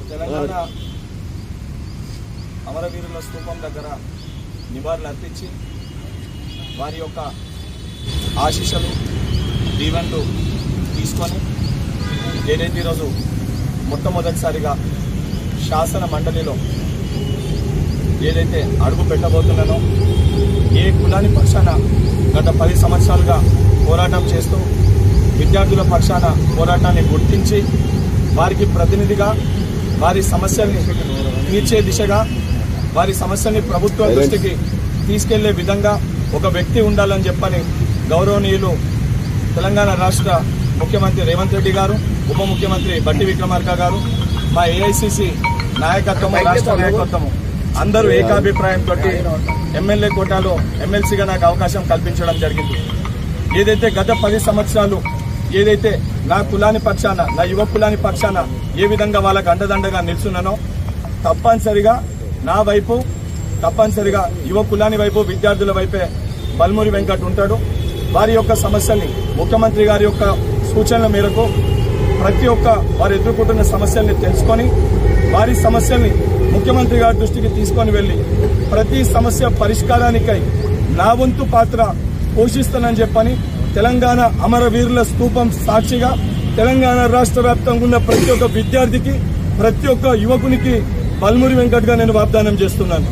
తెలంగాణ అమరవీరుల స్తూపం దగ్గర నివాళులు అర్పించి వారి యొక్క ఆశీస్సులు దీవెనలు తీసుకొని ఏదైతే ఈరోజు మొట్టమొదటిసారిగా శాసన మండలిలో ఏదైతే అడుగు పెట్టబోతున్నానో, ఏ కులాని పక్షాన గత 10 సంవత్సరాలుగా పోరాటం చేస్తూ విద్యార్థుల పక్షాన పోరాటాన్ని గుర్తించి వారికి ప్రతినిధిగా వారి సమస్యల్ని తీర్చే దిశగా వారి సమస్యల్ని ప్రభుత్వ దృష్టికి తీసుకెళ్లే విధంగా ఒక వ్యక్తి ఉండాలని చెప్పని గౌరవనీయులు తెలంగాణ రాష్ట్ర ముఖ్యమంత్రి రేవంత్ రెడ్డి గారు, ఉప ముఖ్యమంత్రి బట్టి విక్రమార్క గారు, మా ఏఐసిసి నాయకత్వము, రాష్ట్ర నాయకత్వము అందరూ ఏకాభిప్రాయంతో ఎమ్మెల్యే కోటాలో ఎమ్మెల్సీగా నాకు అవకాశం కల్పించడం జరిగింది. ఏదైతే గత 10 సంవత్సరాలు ఏదైతే నా కులాని పక్షాన, నా యువ కులాని పక్షాన ఏ విధంగా వాళ్ళకు అండదండగా నిల్చున్నానో తప్పనిసరిగా నా వైపు, తప్పనిసరిగా యువ కులాని వైపు, విద్యార్థుల వైపే బల్మూరి వెంకట్ ఉంటాడు. వారి యొక్క సమస్యల్ని ముఖ్యమంత్రి గారి యొక్క సూచనల మేరకు ప్రతి ఒక్క వారు ఎదుర్కొంటున్న సమస్యల్ని తెలుసుకొని వారి సమస్యల్ని ముఖ్యమంత్రి గారి దృష్టికి తీసుకొని వెళ్లి ప్రతి సమస్య పరిష్కారానికై నా వంతు పాత్ర పోషిస్తానని చెప్పని తెలంగాణ అమరవీరుల స్తూపం సాక్షిగా తెలంగాణ రాష్ట్ర వ్యాప్తంగా ఉన్న ప్రతి ఒక్క విద్యార్థికి, ప్రతి ఒక్క యువకునికి బల్మూరి వెంకట్ గా నేను వాగ్దానం చేస్తున్నాను.